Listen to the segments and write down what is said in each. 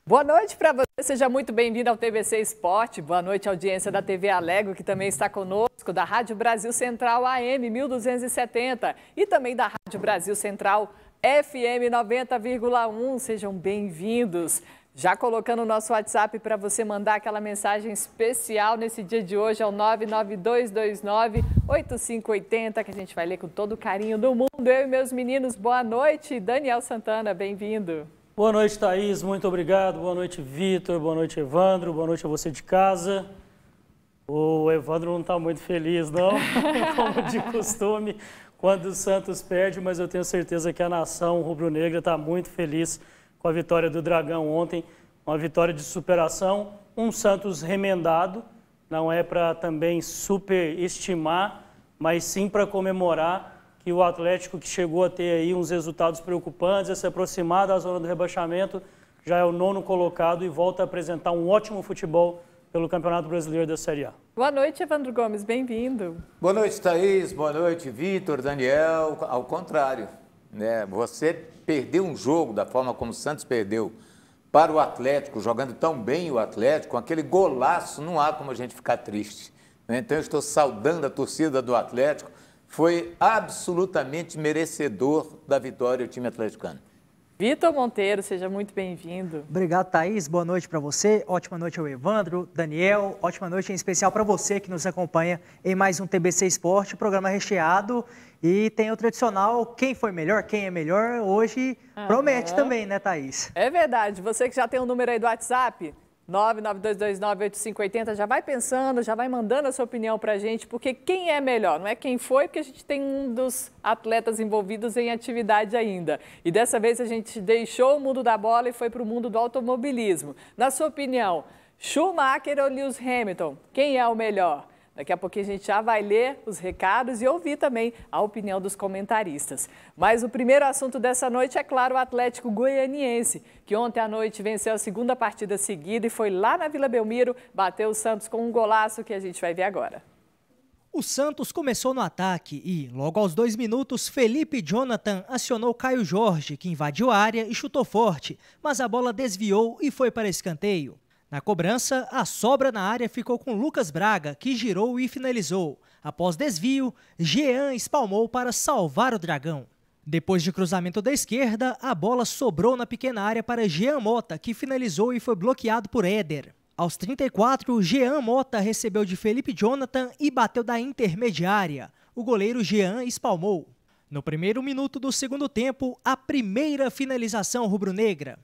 Boa noite para você, seja muito bem-vindo ao TBC Esporte. Boa noite, audiência da TV Alego, que também está conosco, da Rádio Brasil Central AM 1270 e também da Rádio Brasil Central FM 90,1. Sejam bem-vindos. Já colocando o nosso WhatsApp para você mandar aquela mensagem especial nesse dia de hoje, é o 99229-8580, que a gente vai ler com todo o carinho do mundo. Eu e meus meninos, boa noite. Daniel Santana, bem-vindo. Boa noite, Thaís, muito obrigado. Boa noite, Vitor. Boa noite, Evandro. Boa noite a você de casa. O Evandro não está muito feliz, não, como de costume, quando o Santos perde, mas eu tenho certeza que a nação rubro-negra está muito feliz com a vitória do Dragão ontem. Uma vitória de superação, um Santos remendado, não é para também superestimar, mas sim para comemorar que o Atlético, que chegou a ter aí uns resultados preocupantes, a se aproximar da zona do rebaixamento, já é o 9º colocado e volta a apresentar um ótimo futebol pelo Campeonato Brasileiro da Série A. Boa noite, Evandro Gomes, bem-vindo. Boa noite, Thaís, boa noite, Vitor, Daniel. Ao contrário, né? Você perdeu um jogo da forma como o Santos perdeu para o Atlético, jogando tão bem o Atlético, com aquele golaço, não há como a gente ficar triste, né? Então eu estou saudando a torcida do Atlético. Foi absolutamente merecedor da vitória o time atleticano. Vitor Monteiro, seja muito bem-vindo. Obrigado, Thaís. Boa noite para você. Ótima noite ao Evandro, Daniel. Ótima noite em especial para você que nos acompanha em mais um TBC Esporte, programa recheado. E tem o tradicional quem foi melhor, quem é melhor. Hoje promete também, né, Thaís? É verdade. Você que já tem o número aí do WhatsApp, 99229-8580, já vai pensando, já vai mandando a sua opinião para a gente, porque quem é melhor? Não é quem foi, porque a gente tem um dos atletas envolvidos em atividade ainda. E dessa vez a gente deixou o mundo da bola e foi para o mundo do automobilismo. Na sua opinião, Schumacher ou Lewis Hamilton? Quem é o melhor? Daqui a pouquinho a gente já vai ler os recados e ouvir também a opinião dos comentaristas. Mas o primeiro assunto dessa noite é, claro, o Atlético Goianiense, que ontem à noite venceu a 2ª partida seguida e foi lá na Vila Belmiro, bateu o Santos com um golaço que a gente vai ver agora. O Santos começou no ataque e, logo aos 2 minutos, Felipe Jonathan acionou Caio Jorge, que invadiu a área e chutou forte, mas a bola desviou e foi para escanteio. Na cobrança, a sobra na área ficou com Lucas Braga, que girou e finalizou. Após desvio, Jean espalmou para salvar o Dragão. Depois de cruzamento da esquerda, a bola sobrou na pequena área para Jean Mota, que finalizou e foi bloqueado por Éder. Aos 34, Jean Mota recebeu de Felipe Jonathan e bateu da intermediária. O goleiro Jean espalmou. No primeiro minuto do segundo tempo, a primeira finalização rubro-negra.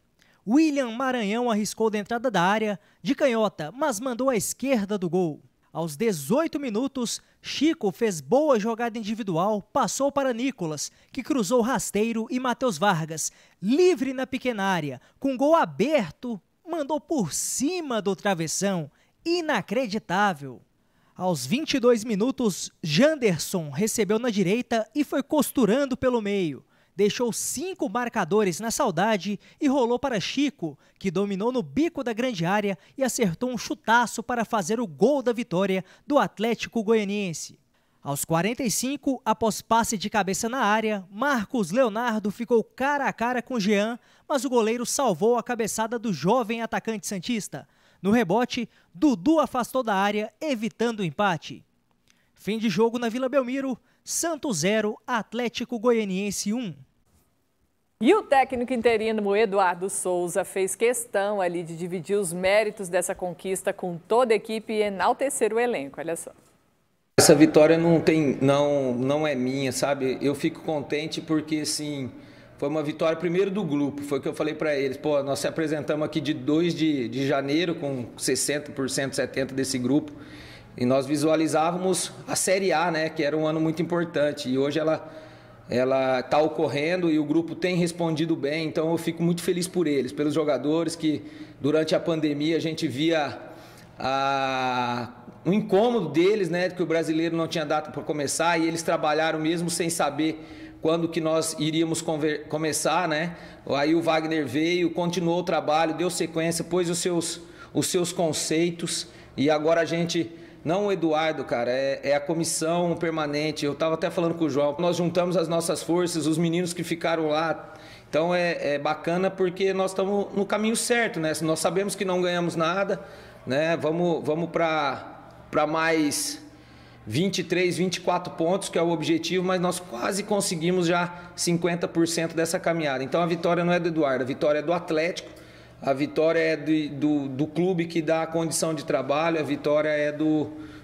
William Maranhão arriscou da entrada da área, de canhota, mas mandou à esquerda do gol. Aos 18 minutos, Chico fez boa jogada individual, passou para Nicolas, que cruzou rasteiro e Matheus Vargas, livre na pequena área, com gol aberto, mandou por cima do travessão. Inacreditável. Aos 22 minutos, Janderson recebeu na direita e foi costurando pelo meio. Deixou 5 marcadores na saudade e rolou para Chico, que dominou no bico da grande área e acertou um chutaço para fazer o gol da vitória do Atlético Goianiense. Aos 45, após passe de cabeça na área, Marcos Leonardo ficou cara a cara com Jean, mas o goleiro salvou a cabeçada do jovem atacante santista. No rebote, Dudu afastou da área, evitando o empate. Fim de jogo na Vila Belmiro. Santos 0, Atlético Goianiense 1. E o técnico interino Eduardo Souza fez questão ali de dividir os méritos dessa conquista com toda a equipe e enaltecer o elenco, olha só. Essa vitória não é minha, sabe? Eu fico contente porque, assim, foi uma vitória primeiro do grupo, foi o que eu falei para eles. Pô, nós se apresentamos aqui de 2 de janeiro com 60%, 70% desse grupo. E nós visualizávamos a Série A, né, que era um ano muito importante. E hoje ela está ocorrendo e o grupo tem respondido bem. Então eu fico muito feliz por eles, pelos jogadores que durante a pandemia a gente via o incômodo deles, né, que o brasileiro não tinha data para começar. E eles trabalharam mesmo sem saber quando que nós iríamos começar, né. Aí o Wagner veio, continuou o trabalho, deu sequência, pôs os seus conceitos. E agora a gente... Não o Eduardo, cara, é a comissão permanente. Eu estava até falando com o João. Nós juntamos as nossas forças, os meninos que ficaram lá Então é bacana porque nós estamos no caminho certo, né? Nós sabemos que não ganhamos nada, né? Vamos para mais 23, 24 pontos, que é o objetivo, mas nós quase conseguimos já 50% dessa caminhada. Então a vitória não é do Eduardo, a vitória é do Atlético, a vitória é do clube que dá a condição de trabalho, a vitória é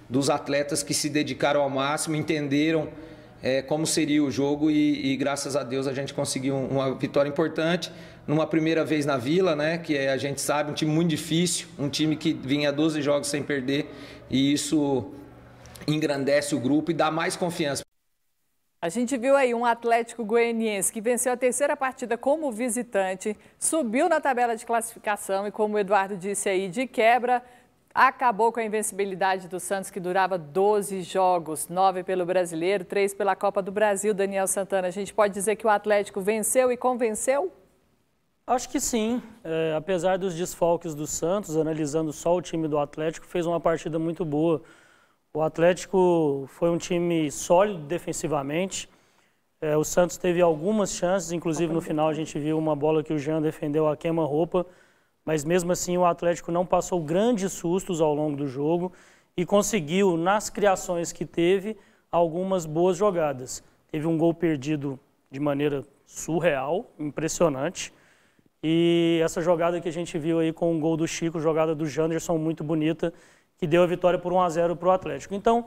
dos atletas que se dedicaram ao máximo, entenderam como seria o jogo e graças a Deus a gente conseguiu uma vitória importante numa primeira vez na Vila, né? Que a gente sabe, um time muito difícil, um time que vinha 12 jogos sem perder e isso engrandece o grupo e dá mais confiança. A gente viu aí um Atlético Goianiense que venceu a terceira partida como visitante, subiu na tabela de classificação e, como o Eduardo disse aí, de quebra, acabou com a invencibilidade do Santos, que durava 12 jogos, 9 pelo Brasileiro, 3 pela Copa do Brasil. Daniel Santana, a gente pode dizer que o Atlético venceu e convenceu? Acho que sim. Apesar dos desfalques do Santos, analisando só o time do Atlético, fez uma partida muito boa. O Atlético foi um time sólido defensivamente. O Santos teve algumas chances, inclusive no final a gente viu uma bola que o Jean defendeu a queima-roupa, mas mesmo assim o Atlético não passou grandes sustos ao longo do jogo e conseguiu, nas criações que teve, algumas boas jogadas. Teve um gol perdido de maneira surreal, impressionante. E essa jogada que a gente viu aí com o gol do Chico, jogada do Janderson, muito bonita, que deu a vitória por 1-0 para o Atlético. Então,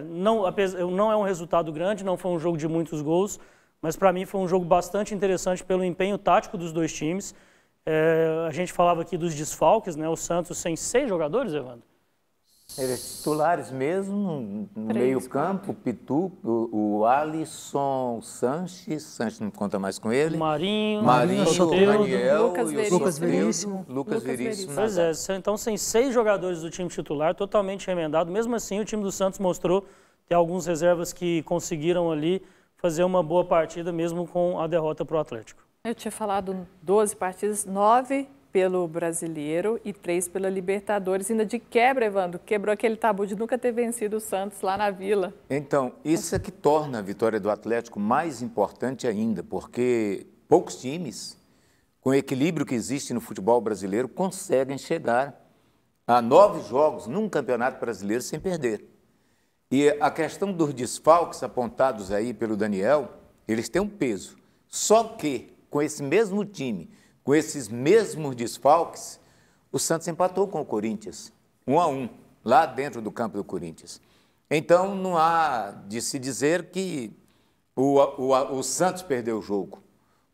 não é um resultado grande, não foi um jogo de muitos gols, mas para mim foi um jogo bastante interessante pelo empenho tático dos dois times. A gente falava aqui dos desfalques, né? O Santos sem 6 jogadores, Evandro? Eles titulares mesmo, no meio-campo, Pitu, o Alisson, Sanches não conta mais com ele. Marinho, Daniel, Lucas Veríssimo. Pois é, então sem 6 jogadores do time titular, totalmente remendado. Mesmo assim, o time do Santos mostrou ter alguns reservas que conseguiram ali fazer uma boa partida, mesmo com a derrota para o Atlético. Eu tinha falado 12 partidas, 9 pelo Brasileiro e 3 pela Libertadores. Ainda de quebra, Evandro, quebrou aquele tabu de nunca ter vencido o Santos lá na Vila. Então, isso é que torna a vitória do Atlético mais importante ainda, porque poucos times, com o equilíbrio que existe no futebol brasileiro, conseguem chegar a 9 jogos num campeonato brasileiro sem perder. E a questão dos desfalques apontados aí pelo Daniel, eles têm um peso. Só que, com esse mesmo time, com esses mesmos desfalques, o Santos empatou com o Corinthians, 1-1, lá dentro do campo do Corinthians. Então, não há de se dizer que o Santos perdeu o jogo.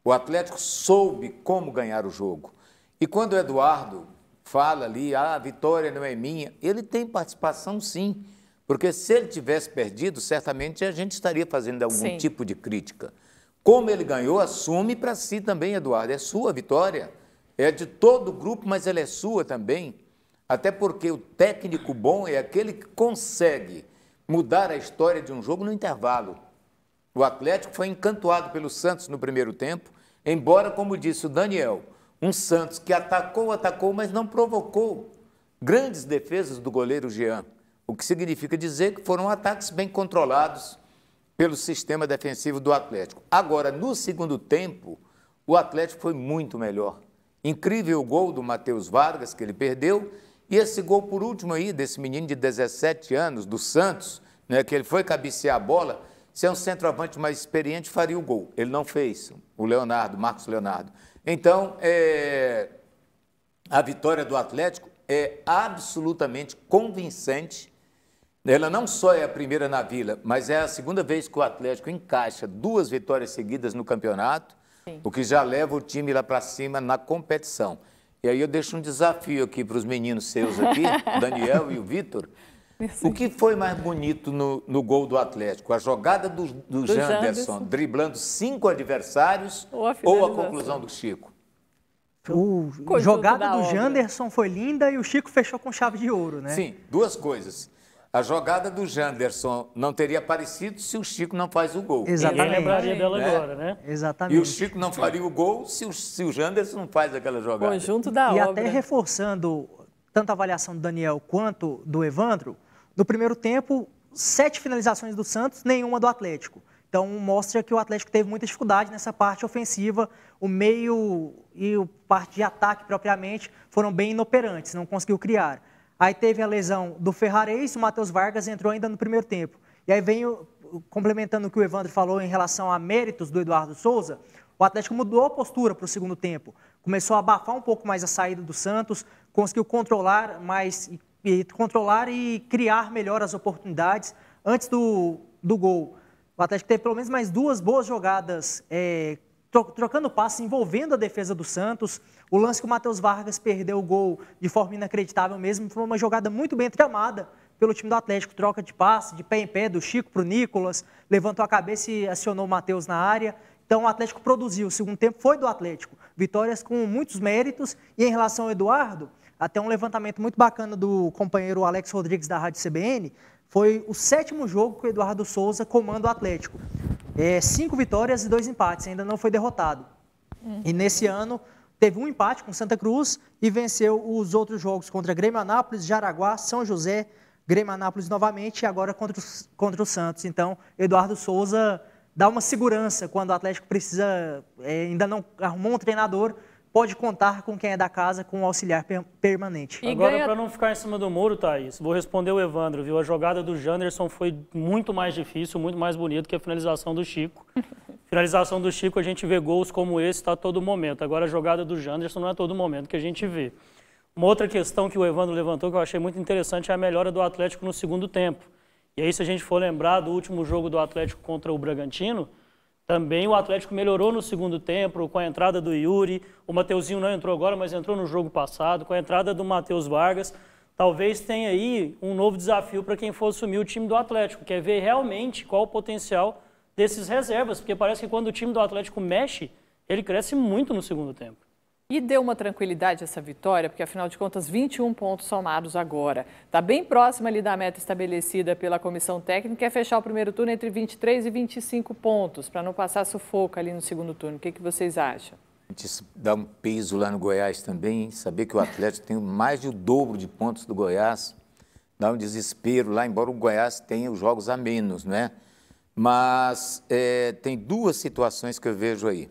O Atlético soube como ganhar o jogo. E quando o Eduardo fala ali, a vitória não é minha, ele tem participação sim, porque se ele tivesse perdido, certamente a gente estaria fazendo algum tipo de crítica. Como ele ganhou, assume para si também, Eduardo. É sua vitória, é de todo o grupo, mas ela é sua também. Até porque o técnico bom é aquele que consegue mudar a história de um jogo no intervalo. O Atlético foi encantoado pelo Santos no primeiro tempo, embora, como disse o Daniel, um Santos que atacou, mas não provocou grandes defesas do goleiro Jean, o que significa dizer que foram ataques bem controlados pelo sistema defensivo do Atlético. Agora, no segundo tempo, o Atlético foi muito melhor. Incrível o gol do Matheus Vargas, que ele perdeu, e esse gol, por último aí, desse menino de 17 anos, do Santos, né, que ele foi cabecear a bola, se é um centroavante mais experiente, faria o gol. Ele não fez, o Marcos Leonardo. Então, a vitória do Atlético é absolutamente convincente. Ela não só é a primeira na Vila, mas é a segunda vez que o Atlético encaixa 2 vitórias seguidas no campeonato, o que já leva o time lá para cima na competição. E aí eu deixo um desafio aqui para os meninos seus aqui, o Daniel e o Vitor. O que foi mais bonito no gol do Atlético? A jogada do Janderson, driblando 5 adversários ou a conclusão do Chico? A jogada do Janderson foi linda e o Chico fechou com chave de ouro, né? Sim, 2 coisas. A jogada do Janderson não teria aparecido se o Chico não faz o gol. Exatamente. Ninguém lembraria dela agora, né? Exatamente. E o Chico não faria o gol se o Janderson não faz aquela jogada. Conjunto da obra. E até reforçando tanto a avaliação do Daniel quanto do Evandro, no primeiro tempo, 7 finalizações do Santos, nenhuma do Atlético. Então, mostra que o Atlético teve muita dificuldade nessa parte ofensiva. O meio e a parte de ataque, propriamente, foram bem inoperantes, não conseguiu criar. Aí teve a lesão do Ferrarese, o Matheus Vargas entrou ainda no primeiro tempo. E aí vem, complementando o que o Evandro falou em relação a méritos do Eduardo Souza, o Atlético mudou a postura para o segundo tempo. Começou a abafar um pouco mais a saída do Santos, conseguiu controlar e criar melhor as oportunidades. Antes do gol, o Atlético teve pelo menos mais 2 boas jogadas, trocando passes, envolvendo a defesa do Santos. O lance que o Matheus Vargas perdeu o gol de forma inacreditável mesmo, foi uma jogada muito bem tramada pelo time do Atlético. Troca de passe, de pé em pé, do Chico para o Nicolas, levantou a cabeça e acionou o Matheus na área. Então o Atlético produziu, o segundo tempo foi do Atlético. Vitórias com muitos méritos. E em relação ao Eduardo, até um levantamento muito bacana do companheiro Alex Rodrigues da Rádio CBN, foi o 7º jogo que o Eduardo Souza comanda o Atlético. 5 vitórias e 2 empates, ainda não foi derrotado. E nesse ano teve um empate com Santa Cruz e venceu os outros jogos contra Grêmio Anápolis, Jaraguá, São José, Grêmio Anápolis novamente e agora contra o Santos. Então, Eduardo Souza dá uma segurança quando o Atlético precisa, ainda não arrumou um treinador, pode contar com quem é da casa, com um auxiliar permanente. E agora, para não ficar em cima do muro, Thaís, vou responder o Evandro, viu? A jogada do Janderson foi muito mais difícil, muito mais bonito que a finalização do Chico. Finalização do Chico, a gente vê gols como esse a todo momento. Agora, a jogada do Janderson não é a todo momento que a gente vê. Uma outra questão que o Evandro levantou, que eu achei muito interessante, é a melhora do Atlético no segundo tempo. E aí, se a gente for lembrar do último jogo do Atlético contra o Bragantino, também o Atlético melhorou no segundo tempo, com a entrada do Yuri. O Mateuzinho não entrou agora, mas entrou no jogo passado. Com a entrada do Matheus Vargas, talvez tenha aí um novo desafio para quem for assumir o time do Atlético, que é ver realmente qual o potencial desses reservas, porque parece que quando o time do Atlético mexe, ele cresce muito no segundo tempo. E deu uma tranquilidade essa vitória, porque afinal de contas 21 pontos somados agora. Está bem próximo ali da meta estabelecida pela comissão técnica, que é fechar o primeiro turno entre 23 e 25 pontos, para não passar sufoco ali no segundo turno. O que vocês acham? A gente dá um peso lá no Goiás também, saber que o Atlético tem mais de o dobro de pontos do Goiás, dá um desespero lá, embora o Goiás tenha os jogos a menos, né? Mas tem 2 situações que eu vejo aí.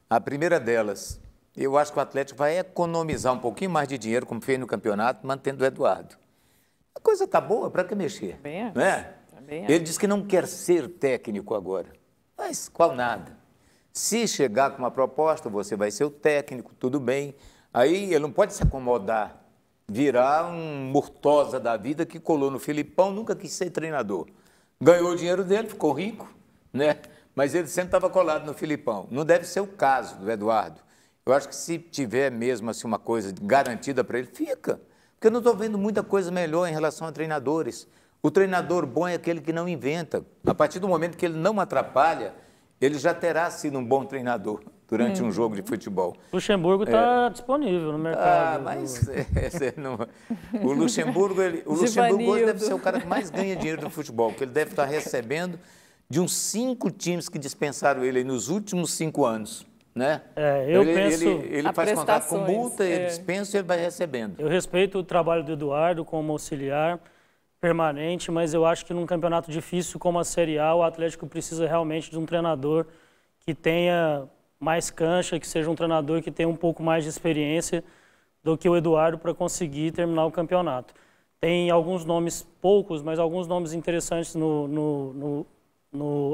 A primeira delas, eu acho que o Atlético vai economizar um pouquinho mais de dinheiro, como fez no campeonato, mantendo o Eduardo. A coisa está boa, para que mexer? Bem, não é? Ele diz que não quer ser técnico agora. Mas qual nada? Se chegar com uma proposta, você vai ser o técnico, tudo bem. Aí ele não pode se acomodar, virar um Murtosa da vida que colou no Filipão, nunca quis ser treinador. Ganhou o dinheiro dele, ficou rico, né? Mas ele sempre estava colado no Filipão. Não deve ser o caso do Eduardo. Eu acho que se tiver mesmo assim, uma coisa garantida para ele, fica. Porque eu não estou vendo muita coisa melhor em relação a treinadores. O treinador bom é aquele que não inventa. A partir do momento que ele não atrapalha, ele já terá sido um bom treinador durante um jogo de futebol. Luxemburgo está disponível no mercado. Mas o Luxemburgo hoje deve ser o cara que mais ganha dinheiro no futebol, porque ele deve estar recebendo de uns 5 times que dispensaram ele nos últimos 5 anos. Né? Ele faz contrato com multa, ele dispensa e ele vai recebendo. Eu respeito o trabalho do Eduardo como auxiliar permanente, mas eu acho que num campeonato difícil como a Série A, o Atlético precisa realmente de um treinador que tenha mais cancha, que seja um treinador que tenha um pouco mais de experiência do que o Eduardo para conseguir terminar o campeonato. Tem alguns nomes, poucos, mas alguns nomes interessantes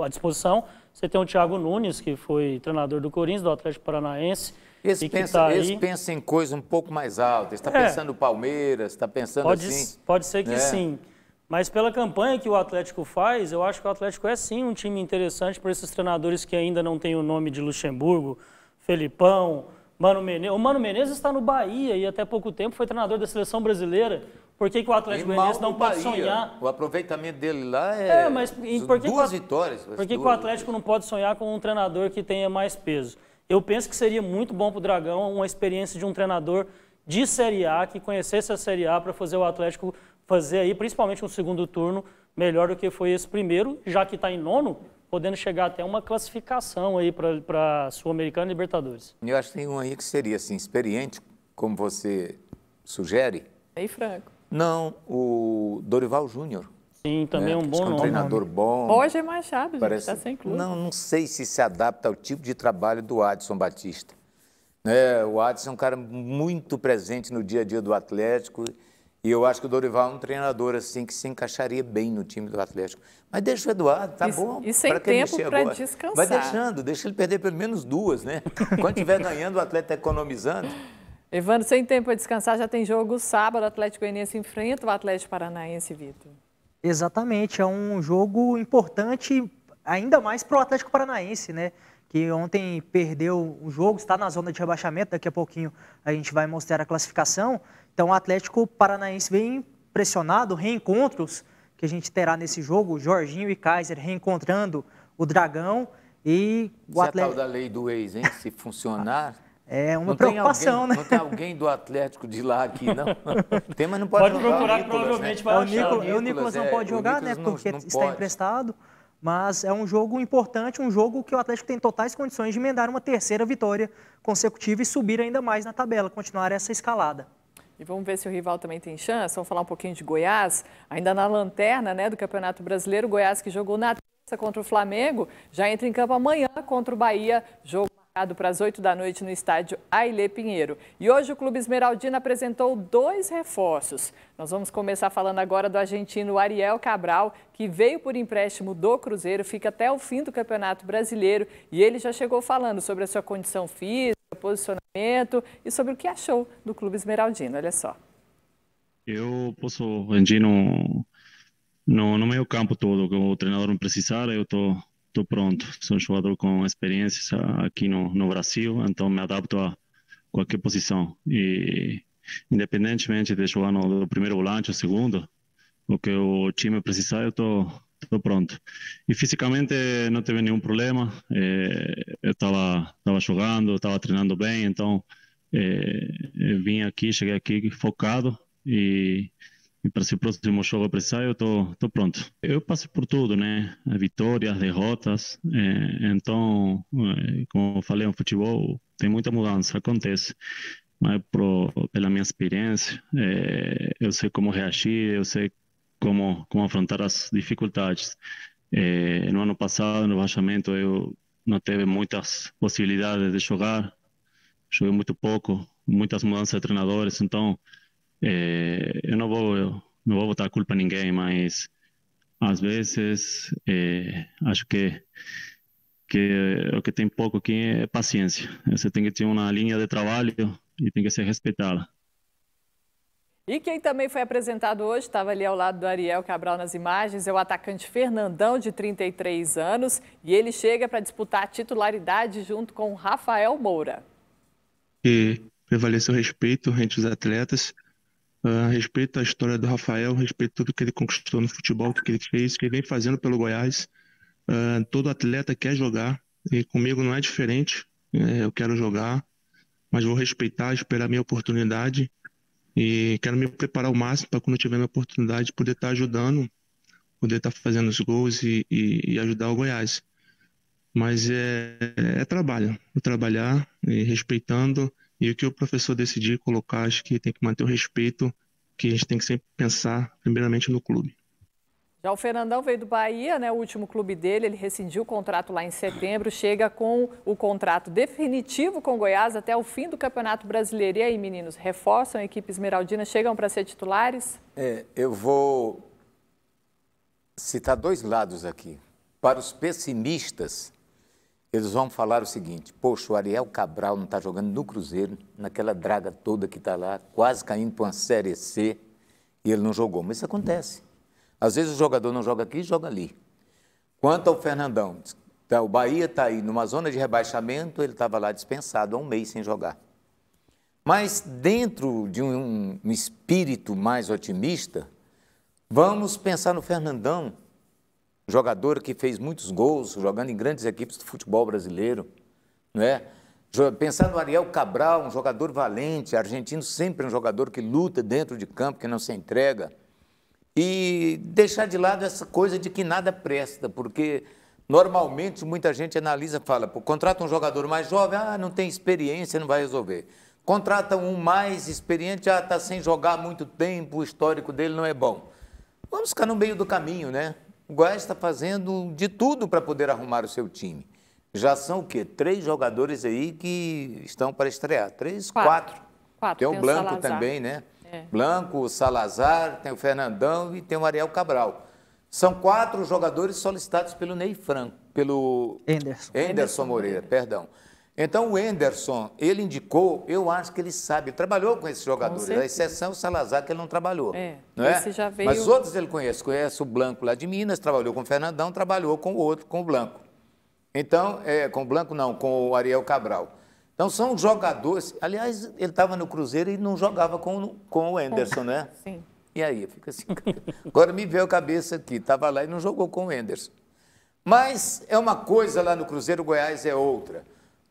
à disposição. Você tem o Thiago Nunes, que foi treinador do Corinthians, do Atlético Paranaense. Esse pensa em coisa um pouco mais alta. Está pensando no Palmeiras, está pensando assim. Pode ser que sim. Mas pela campanha que o Atlético faz, eu acho que o Atlético é sim um time interessante para esses treinadores que ainda não têm o nome de Luxemburgo, Felipão, Mano Menezes. O Mano Menezes está no Bahia e até pouco tempo foi treinador da seleção brasileira. Por que o Atlético Goianiense não pode sonhar? O aproveitamento dele lá mas duas vitórias. Por que o Atlético não pode sonhar com um treinador que tenha mais peso? Eu penso que seria muito bom para o Dragão uma experiência de um treinador de Série A, que conhecesse a Série A para fazer o Atlético fazer aí, principalmente um segundo turno, melhor do que foi esse primeiro, já que está em 9º, podendo chegar até uma classificação aí para a Sul-Americana e Libertadores. Eu acho que tem um aí que seria assim, experiente, como você sugere. Aí, Franco. Não, o Dorival Júnior. Sim, também é um bom Um nome. treinador bom. Roger Machado, gente, Parece... está sem clube. Não sei se se adapta ao tipo de trabalho do Adson Batista. O Adson é um cara muito presente no dia a dia do Atlético e eu acho que o Dorival é um treinador assim que se encaixaria bem no time do Atlético. Mas deixa o Eduardo, tá bom. E sem tempo para descansar. Vai deixando, deixa ele perder pelo menos 2, né? Quando estiver ganhando, o Atlético está economizando. Evandro, sem tempo para descansar, já tem jogo sábado, o Atlético Goianiense enfrenta o Atlético Paranaense, Vitor. Exatamente, é um jogo importante, ainda mais para o Atlético Paranaense, né? Que ontem perdeu o jogo, está na zona de rebaixamento, daqui a pouquinho a gente vai mostrar a classificação. Então o Atlético Paranaense vem pressionado, reencontros que a gente terá nesse jogo, Jorginho e Kaiser reencontrando o Dragão e o Atlético... Isso é a tal da lei do ex, hein? Se funcionar... É uma preocupação, né? Não tem alguém do Atlético de lá aqui, não? Tem, mas não pode jogar. Procurar, Nicolas, provavelmente né? vai achar. O Nicolas não pode jogar, né? Porque está emprestado. Mas é um jogo importante, um jogo que o Atlético tem totais condições de emendar uma terceira vitória consecutiva e subir ainda mais na tabela, continuar essa escalada. E vamos ver se o rival também tem chance. Vamos falar um pouquinho de Goiás, ainda na lanterna, né, do Campeonato Brasileiro. O Goiás, que jogou na terça contra o Flamengo, já entra em campo amanhã contra o Bahia, jogo marcado para as 8 da noite no estádio Ailê Pinheiro. E hoje o Clube Esmeraldino apresentou 2 reforços. Nós vamos começar falando agora do argentino Ariel Cabral, que veio por empréstimo do Cruzeiro, fica até o fim do Campeonato Brasileiro. E ele já chegou falando sobre a sua condição física, posicionamento e sobre o que achou do Clube Esmeraldino. Olha só. Eu posso rendir no meio campo todo, que o treinador me precisar, eu estou pronto. Sou um jogador com experiência aqui no Brasil, então me adapto a qualquer posição. E independentemente de jogar no primeiro volante ou segundo, o que o time precisar, eu estou pronto. E fisicamente não teve nenhum problema. Eu estava jogando, estava treinando bem, então cheguei aqui focado e para esse próximo jogo precisar, eu estou pronto. Eu passo por tudo, né? Vitórias, derrotas. Então, como eu falei, no futebol tem muita mudança, acontece. Mas pela minha experiência, eu sei como reagir, eu sei como afrontar as dificuldades. No ano passado, no rebaixamento, eu não tive muitas possibilidades de jogar. Joguei muito pouco, muitas mudanças de treinadores, então eu não vou botar a culpa a ninguém, mas às vezes acho que o que tem pouco aqui é paciência. Você tem que ter uma linha de trabalho e tem que ser respeitada. E quem também foi apresentado hoje, estava ali ao lado do Ariel Cabral nas imagens, é o atacante Fernandão, de 33 anos, e ele chega para disputar a titularidade junto com o Rafael Moura. E prevaleceu o respeito entre os atletas, respeito à história do Rafael, respeito a tudo que ele conquistou no futebol, tudo que ele fez, que ele vem fazendo pelo Goiás. Todo atleta quer jogar e comigo não é diferente. Eu quero jogar, mas vou respeitar, esperar a minha oportunidade e quero me preparar ao máximo para quando eu tiver minha oportunidade poder estar ajudando, poder estar fazendo os gols e ajudar o Goiás. Mas é trabalho, vou trabalhar e respeitando. E o que o professor decidir colocar, acho que tem que manter o respeito, que a gente tem que sempre pensar primeiramente no clube. Já o Fernandão veio do Bahia, né, o último clube dele, ele rescindiu o contrato lá em setembro, chega com o contrato definitivo com o Goiás até o fim do Campeonato Brasileiro. E aí, meninos, reforçam a equipe esmeraldina, chegam para ser titulares? Eu vou citar 2 lados aqui. Para os pessimistas, eles vão falar o seguinte: poxa, o Ariel Cabral não está jogando no Cruzeiro, naquela draga toda que está lá, quase caindo para uma Série C, e ele não jogou. Mas isso acontece. Às vezes o jogador não joga aqui, joga ali. Quanto ao Fernandão, o Bahia está aí numa zona de rebaixamento, ele estava lá dispensado há 1 mês sem jogar. Mas dentro de um espírito mais otimista, vamos pensar no Fernandão, jogador que fez muitos gols, jogando em grandes equipes do futebol brasileiro, não é? Pensar no Ariel Cabral, um jogador valente, argentino, sempre um jogador que luta dentro de campo, que não se entrega. E deixar de lado essa coisa de que nada presta, porque normalmente muita gente analisa e fala, contrata um jogador mais jovem, não tem experiência, não vai resolver. Contrata um mais experiente, está sem jogar há muito tempo, o histórico dele não é bom. Vamos ficar no meio do caminho, né? O Goiás está fazendo de tudo para poder arrumar o seu time. Já são o quê? 3 jogadores aí que estão para estrear. 3, 4. Tem o Blanco também, né? Blanco, o Salazar, tem o Fernandão e tem o Ariel Cabral. São 4 jogadores solicitados pelo Ney Franco, pelo Enderson Moreira, perdão. Então, o Enderson, ele indicou, eu acho que ele sabe, trabalhou com esses jogadores, a exceção é o Salazar, que ele não trabalhou. Não é? Esse já veio... Mas outros ele conhece o Blanco lá de Minas, trabalhou com o Fernandão, trabalhou com o outro, com o Blanco. Então, com o Blanco não, com o Ariel Cabral. Então, são jogadores, aliás, ele estava no Cruzeiro e não jogava com o Enderson, né? Sim. E aí, fica assim, agora me veio a cabeça aqui, estava lá e não jogou com o Enderson. Mas é uma coisa lá no Cruzeiro, o Goiás é outra.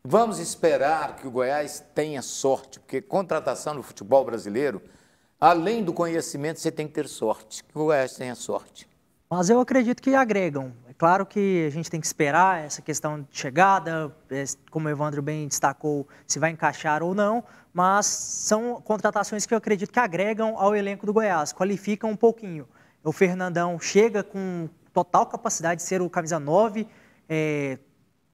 Vamos esperar que o Goiás tenha sorte, porque contratação no futebol brasileiro, além do conhecimento, você tem que ter sorte, que o Goiás tenha sorte. Mas eu acredito que agregam. É claro que a gente tem que esperar essa questão de chegada, como o Evandro bem destacou, se vai encaixar ou não, mas são contratações que eu acredito que agregam ao elenco do Goiás, qualificam um pouquinho. O Fernandão chega com total capacidade de ser o camisa 9,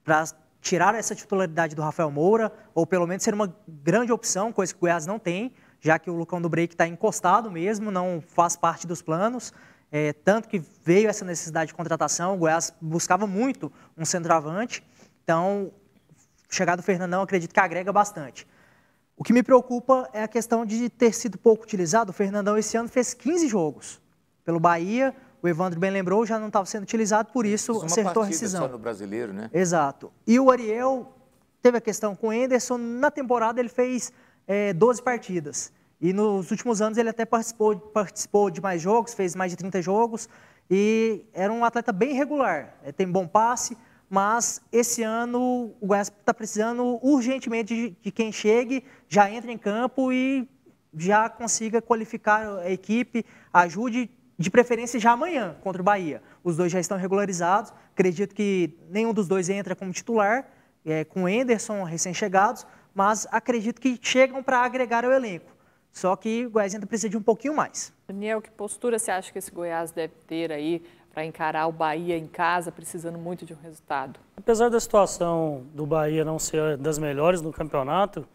para tirar essa titularidade do Rafael Moura, ou pelo menos ser uma grande opção, coisa que o Goiás não tem, já que o Lucão do Break está encostado mesmo, não faz parte dos planos. Tanto que veio essa necessidade de contratação, o Goiás buscava muito um centroavante, então, chegada do Fernandão, acredito que agrega bastante. O que me preocupa é a questão de ter sido pouco utilizado. O Fernandão esse ano fez 15 jogos pelo Bahia, o Evandro bem lembrou, já não estava sendo utilizado, por isso acertou a rescisão. Só no brasileiro, né? Exato. E o Ariel teve a questão com o Enderson, na temporada ele fez 12 partidas. E nos últimos anos ele até participou de mais jogos, fez mais de 30 jogos, e era um atleta bem regular, tem bom passe, mas esse ano o Goiás está precisando urgentemente de quem chegue, já entre em campo e já consiga qualificar a equipe, ajude de preferência já amanhã contra o Bahia. Os dois já estão regularizados, acredito que nenhum dos dois entra como titular, com o Enderson recém-chegados, mas acredito que chegam para agregar ao elenco. Só que o Goiás ainda precisa de um pouquinho mais. Daniel, que postura você acha que esse Goiás deve ter aí para encarar o Bahia em casa, precisando muito de um resultado? Apesar da situação do Bahia não ser das melhores no campeonato,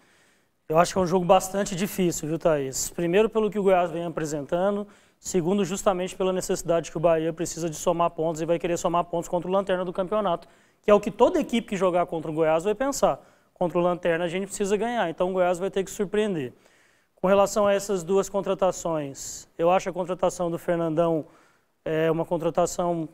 eu acho que é um jogo bastante difícil, viu, Thaís? Primeiro, pelo que o Goiás vem apresentando. Segundo, justamente pela necessidade que o Bahia precisa de somar pontos e vai querer somar pontos contra o Lanterna do campeonato, que é o que toda equipe que jogar contra o Goiás vai pensar. Contra o Lanterna a gente precisa ganhar, então o Goiás vai ter que surpreender. Com relação a essas duas contratações, eu acho a contratação do Fernandão uma contratação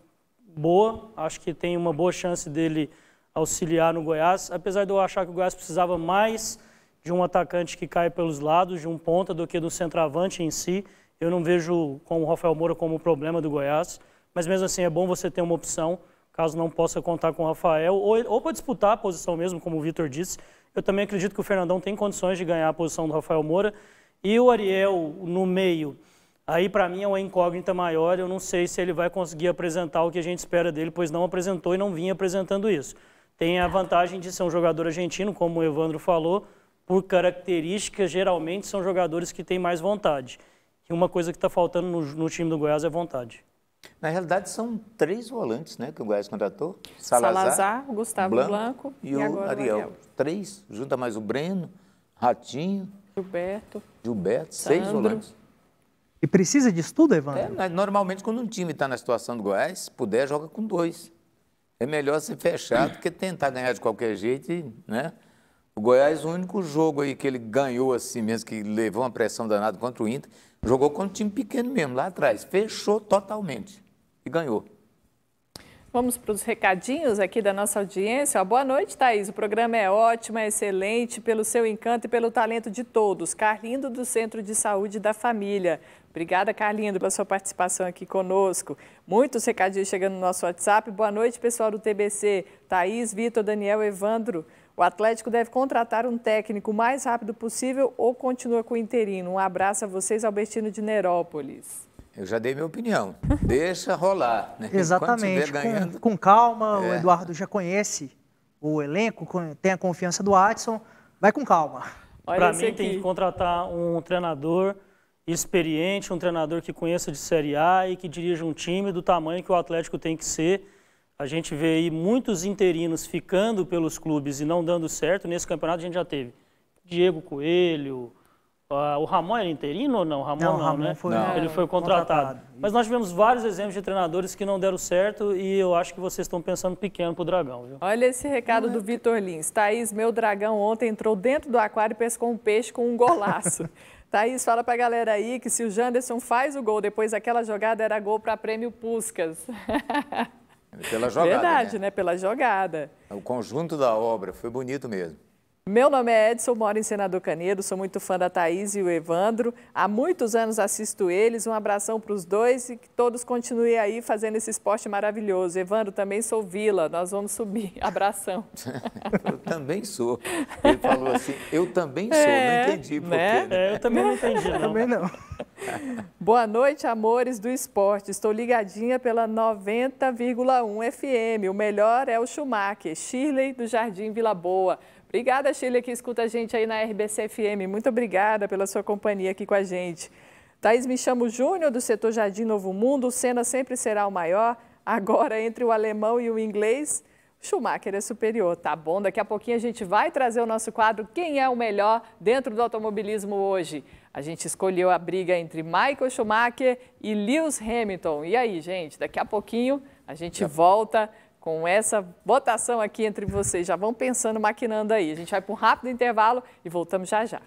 boa, acho que tem uma boa chance dele auxiliar no Goiás, apesar de eu achar que o Goiás precisava mais de um atacante que cai pelos lados, de um ponta, do que do centroavante em si. Eu não vejo com o Rafael Moura como problema do Goiás, mas mesmo assim é bom você ter uma opção, caso não possa contar com o Rafael, ou para disputar a posição mesmo, como o Vitor disse. Eu também acredito que o Fernandão tem condições de ganhar a posição do Rafael Moura. E o Ariel no meio, aí para mim é uma incógnita maior, eu não sei se ele vai conseguir apresentar o que a gente espera dele, pois não apresentou e não vinha apresentando isso. Tem a vantagem de ser um jogador argentino, como o Evandro falou, por características, geralmente são jogadores que têm mais vontade. E uma coisa que está faltando no time do Goiás é vontade. Na realidade, são 3 volantes, né, que o Goiás contratou. Salazar, Gustavo Blanco e o agora Ariel. o Ariel. 3, junta mais o Breno, Ratinho, Gilberto, 6 volantes. E precisa disso tudo, Evandro? Normalmente, quando um time está na situação do Goiás, se puder, joga com 2. É melhor ser fechado do que tentar ganhar de qualquer jeito, né? O Goiás, o único jogo aí que ele ganhou assim mesmo, que levou uma pressão danada contra o Inter, jogou contra um time pequeno mesmo, lá atrás. Fechou totalmente e ganhou. Vamos para os recadinhos aqui da nossa audiência. Boa noite, Thaís. O programa é ótimo, é excelente, pelo seu encanto e pelo talento de todos. Carlindo, do Centro de Saúde da Família. Obrigada, Carlindo, pela sua participação aqui conosco. Muitos recadinhos chegando no nosso WhatsApp. Boa noite, pessoal do TBC. Thaís, Vitor, Daniel, Evandro. O Atlético deve contratar um técnico o mais rápido possível ou continua com o interino. Um abraço a vocês, Albertino de Nerópolis. Eu já dei minha opinião. Deixa rolar. Né? Exatamente. Com calma, o Eduardo já conhece o elenco, tem a confiança do Adson. Vai com calma. Para mim, tem que contratar um treinador experiente, um treinador que conheça de Série A e que dirija um time do tamanho que o Atlético tem que ser. A gente vê aí muitos interinos ficando pelos clubes e não dando certo. Nesse campeonato a gente já teve Diego Coelho, o Ramon era interino ou não? Ramon, né? Ele foi contratado. Mas nós tivemos vários exemplos de treinadores que não deram certo e eu acho que vocês estão pensando pequeno pro Dragão, viu? Olha esse recado do Vitor Lins. Thaís, meu Dragão ontem entrou dentro do aquário e pescou um peixe com um golaço. Thaís, fala pra galera aí que se o Janderson faz o gol depois daquela jogada, era gol para Prêmio Puskás. Pela jogada, verdade, né? Pela jogada. O conjunto da obra, foi bonito mesmo. Meu nome é Edson, moro em Senador Canedo, sou muito fã da Thaís e o Evandro. Há muitos anos assisto eles, um abração para os dois e que todos continuem aí fazendo esse esporte maravilhoso. Evandro, também sou Vila, nós vamos subir. Abração. Eu também sou. Ele falou assim, eu também sou, não entendi por quê. Né? Eu também não entendi, não. Também não. Boa noite, amores do esporte. Estou ligadinha pela 90,1 FM. O melhor é o Schumacher, Shirley do Jardim Vila Boa. Obrigada, Shirley, que escuta a gente aí na RBC FM. Muito obrigada pela sua companhia aqui com a gente. Thaís, me chamo Júnior, do setor Jardim Novo Mundo. O Senna sempre será o maior. Agora, entre o alemão e o inglês, o Schumacher é superior. Tá bom, daqui a pouquinho a gente vai trazer o nosso quadro Quem é o Melhor dentro do automobilismo hoje. A gente escolheu a briga entre Michael Schumacher e Lewis Hamilton. E aí, gente, daqui a pouquinho a gente volta com essa votação aqui entre vocês. Já vão pensando, maquinando aí. A gente vai para um rápido intervalo e voltamos já já.